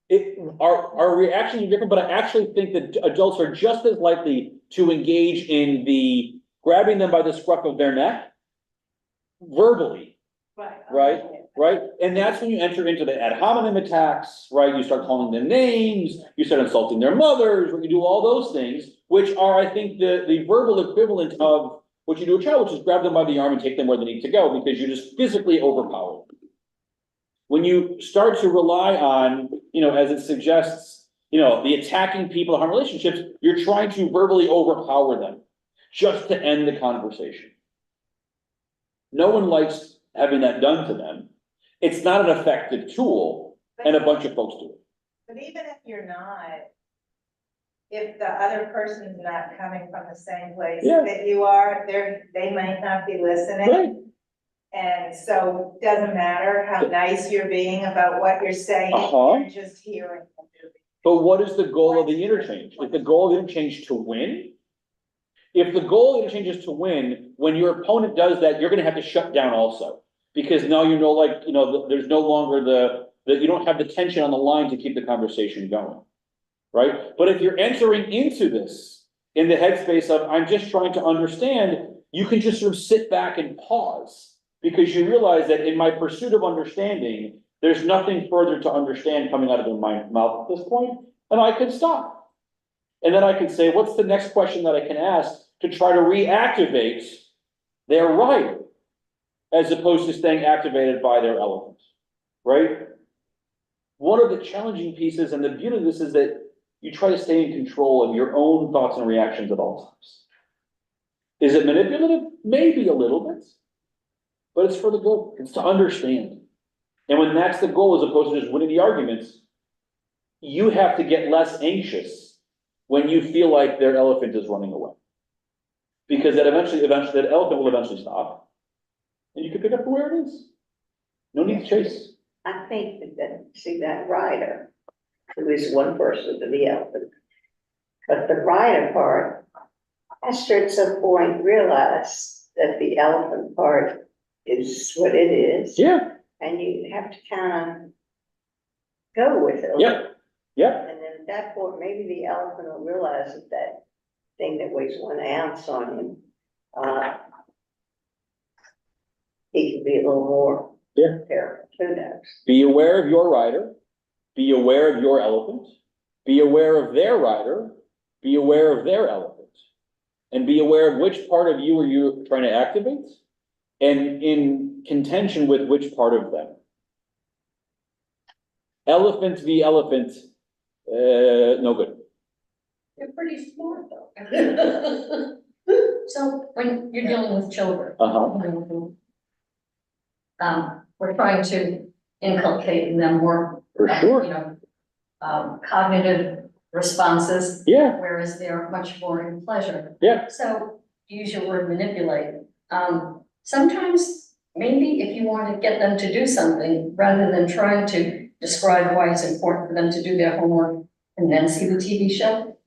Right. Our reactions are different, but I actually think that adults are just as likely to engage in the grabbing them by the scruff of their neck verbally, right? Right? And that's when you enter into the ad hominem attacks, right? You start calling them names, you start insulting their mothers, you do all those things, which are, I think, the verbal equivalent of what you do to a child, which is grab them by the arm and take them where they need to go, because you just physically overpower them. When you start to rely on, as it suggests, the attacking people, harm relationships, you're trying to verbally overpower them just to end the conversation. No one likes having that done to them. It's not an effective tool, and a bunch of folks do it. But even if you're not, if the other person's not coming from the same place Yeah. that you are, they might not be listening. Right. And so it doesn't matter how nice you're being about what you're saying, Uh-huh. you're just hearing. But what is the goal of the interchange? Is the goal of the interchange to win? If the goal of the interchange is to win, when your opponent does that, you're gonna have to shut down also. Because now there's no longer you don't have the tension on the line to keep the conversation going. Right? But if you're entering into this in the headspace of, I'm just trying to understand, you can just sort of sit back and pause. Because you realize that in my pursuit of understanding, there's nothing further to understand coming out of my mouth at this point, and I can stop. And then I can say, what's the next question that I can ask to try to reactivate their rider, as opposed to staying activated by their elephant, right? One of the challenging pieces and the beauty of this is that you try to stay in control of your own thoughts and reactions at all times. Is it manipulative? Maybe a little bit. But it's for the good. It's to understand. And when that's the goal, as opposed to just winning the arguments, you have to get less anxious when you feel like their elephant is running away. Because that eventually that elephant will eventually stop. And you can pick up where it is. No need to chase. I think that rider, who is one person to the elephant, but the rider part has to at some point realize that the elephant part is what it is. Yeah. And you have to kind of go with it. Yep. Yep. And then at that point, maybe the elephant will realize that thing that weighs 1 ounce on him, he can be a little more careful. Who knows? Be aware of your rider. Be aware of your elephant. Be aware of their rider. Be aware of their elephant. And be aware of which part of you are you trying to activate, and in contention with which part of them. Elephant v. elephant, no good. You're pretty smart though. So when you're dealing with children, Uh-huh. we're trying to inculcate in them more, For sure. cognitive responses. Yeah. Whereas they're much more in pleasure. Yeah. So use your word manipulate. Sometimes maybe if you want to get them to do something, rather than trying to describe why it's important for them to do their homework and then see the TV show,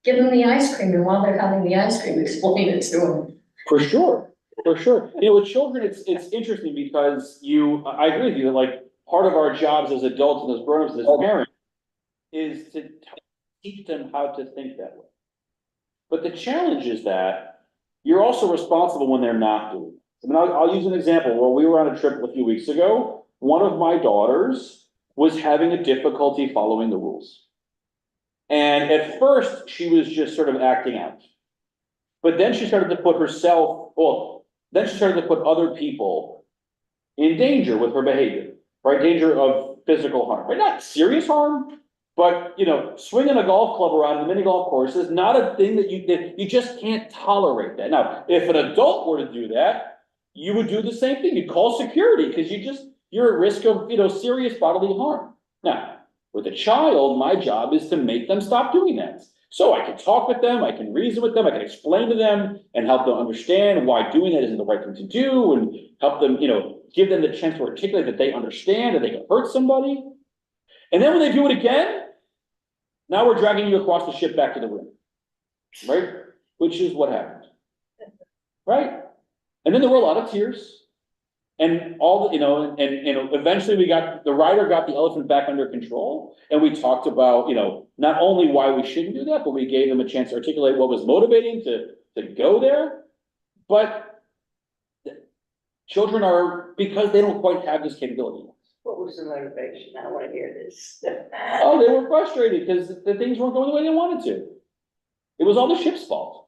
give them the ice cream, and while they're having the ice cream, explain it to them. For sure. For sure. With children, it's interesting because I agree with you that like part of our jobs as adults and as grown-ups and as parents is to teach them how to think that way. But the challenge is that you're also responsible when they're not doing it. I mean, I'll use an example. Where we were on a trip a few weeks ago, one of my daughters was having a difficulty following the rules. And at first, she was just sort of acting out. But then she started to put then she started to put other people in danger with her behavior, right? Danger of physical harm, right? Not serious harm, but, swinging a golf club around the mini golf course is not a thing that you just can't tolerate that. Now, if an adult were to do that, you would do the same thing. You'd call security because you're at risk of, serious bodily harm. Now, With a child, my job is to make them stop doing that. So I can talk with them, I can reason with them, I can explain to them and help them understand why doing that isn't the right thing to do and help them, give them the chance to articulate that they understand that they can hurt somebody. And then when they do it again, now we're dragging you across the ship back to the room, right? Which is what happened, right? And then there were a lot of tears. And all, and eventually the writer got the elephant back under control. And we talked about, not only why we shouldn't do that, but we gave them a chance to articulate what was motivating to go there. But children are, because they don't quite have this capability. What was the motivation? I wanna hear this. Oh, they were frustrated because the things weren't going the way they wanted to. It was all the ship's fault.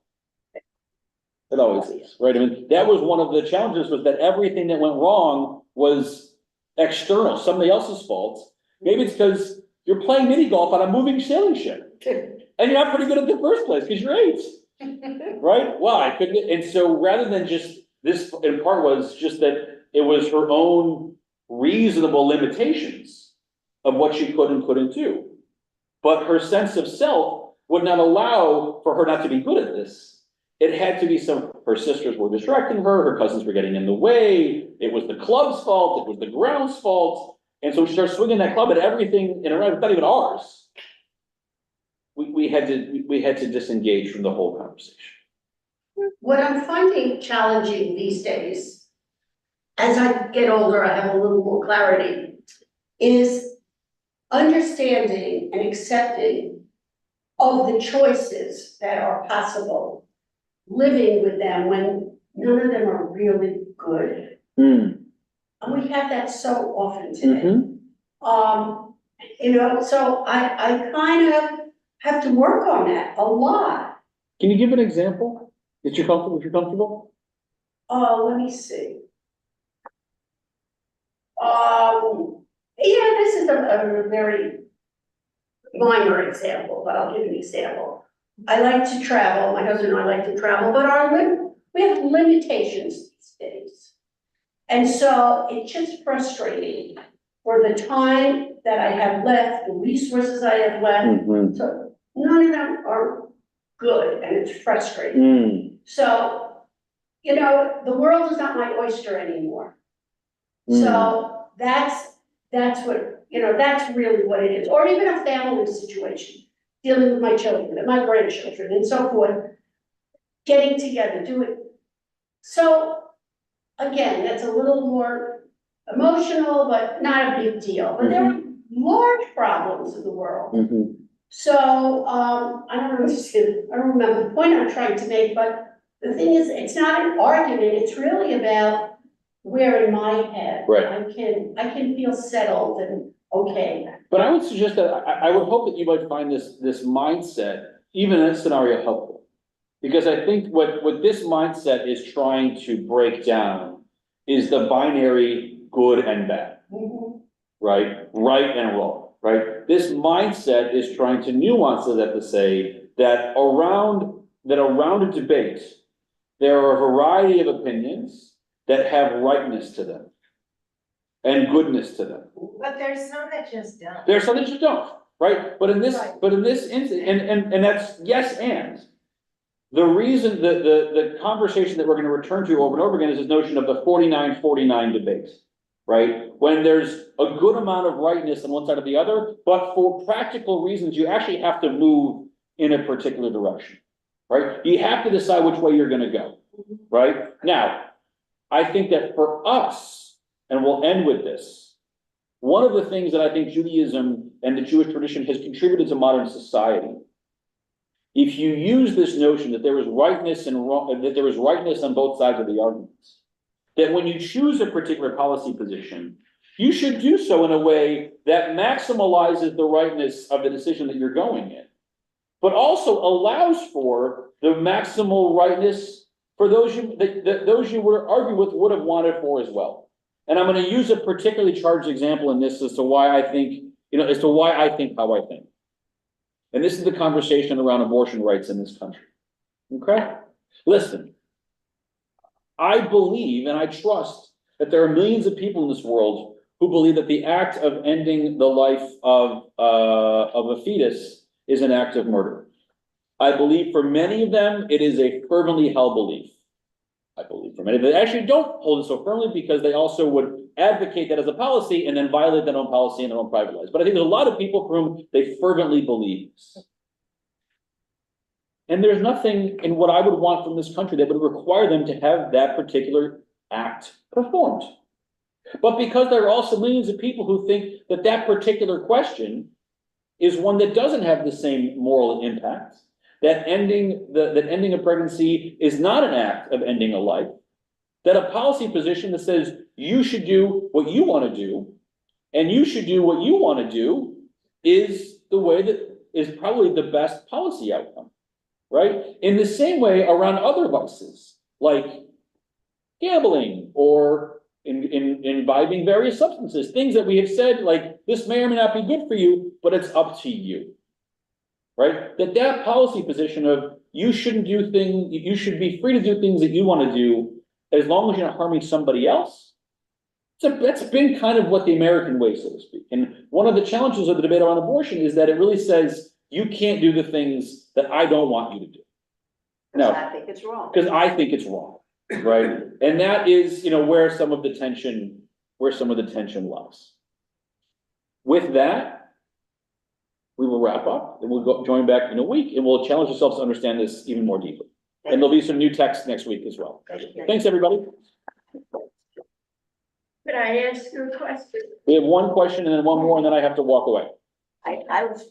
It always is, right? I mean, that was one of the challenges, was that everything that went wrong was external, somebody else's fault. Maybe it's because you're playing mini golf on a moving sailing ship. And you're not pretty good at the first place because you're 8, right? Well, I couldn't, and so rather than just this, in part was just that it was her own reasonable limitations of what she could and couldn't do. But her sense of self would not allow for her not to be good at this. It had to be her sisters were distracting her cousins were getting in the way, it was the club's fault, it was the ground's fault. And so she started swinging that club at everything in a round, not even ours. We had to disengage from the whole conversation. What I'm finding challenging these days, as I get older, I have a little more clarity, is understanding and accepting of the choices that are possible, living with them when none of them are really good. And we have that so often today. So I kind of have to work on that a lot. Can you give an example that you're comfortable, if you're comfortable? Let me see. This is a very minor example, but I'll give an example. I like to travel, my husband and I like to travel, but we have limitations these days. And so it's just frustrating for the time that I have left, the resources I have left. So none of them are good, and it's frustrating. So, the world is not my oyster anymore. So that's what, that's really what it is. Or even a family situation, dealing with my children and my grandchildren and so forth, getting together, doing. So again, that's a little more emotional, but not a big deal. But there are large problems in the world. So I don't remember the point I'm trying to make, but the thing is, it's not an argument. It's really about where in my head I can feel settled and okay. But I would suggest that I would hope that you might find this mindset, even in this scenario, helpful. Because I think what this mindset is trying to break down is the binary good and bad, right and wrong, right? This mindset is trying to nuance that to say that around a debate, there are a variety of opinions that have rightness to them and goodness to them. But there's some that just don't. There's some that just don't, right? But in this instance, and that's yes and. The reason the conversation that we're going to return to over and over again is this notion of the 49-49 debate, right? When there's a good amount of rightness on one side or the other, but for practical reasons, you actually have to move in a particular direction, right? You have to decide which way you're going to go, right? Now, I think that for us, and we'll end with this, one of the things that I think Judaism and the Jewish tradition has contributed to modern society, if you use this notion that there is rightness and wrong, that there is rightness on both sides of the arguments, that when you choose a particular policy position, you should do so in a way that maximizes the rightness of the decision that you're going in, but also allows for the maximal rightness for those you would argue with would have wanted for as well. And I'm going to use a particularly charged example in this as to why I think, how I think. And this is the conversation around abortion rights in this country. Okay? Listen, I believe and I trust that there are millions of people in this world who believe that the act of ending the life of a fetus is an act of murder. I believe for many of them, it is a fervently held belief. I believe for many, they actually don't hold it so firmly because they also would advocate that as a policy and then violate their own policy in their own private lives. But I think there's a lot of people for whom they fervently believe this. And there's nothing in what I would want from this country that would require them to have that particular act performed. But because there are also millions of people who think that that particular question is one that doesn't have the same moral impact, that ending a pregnancy is not an act of ending a life, that a policy position that says you should do what you want to do, and you should do what you want to do is the way that is probably the best policy outcome, right? In the same way around other vices, like gambling or imbibing various substances, things that we have said, like, this may or may not be good for you, but it's up to you. Right? That policy position of you shouldn't do things, you should be free to do things that you want to do as long as you're not harming somebody else. So that's been kind of what the American way, so to speak. And one of the challenges of the debate around abortion is that it really says you can't do the things that I don't want you to do. Because No, I think it's wrong. because I think it's wrong, right? And that is, where some of the tension lies. With that, we will wrap up and we'll join back in a week and we'll challenge ourselves to understand this even more deeply. And there'll be some new text next week as well. Thanks, everybody. Could I ask you a question? We have one question and then one more, and then I have to walk away. I was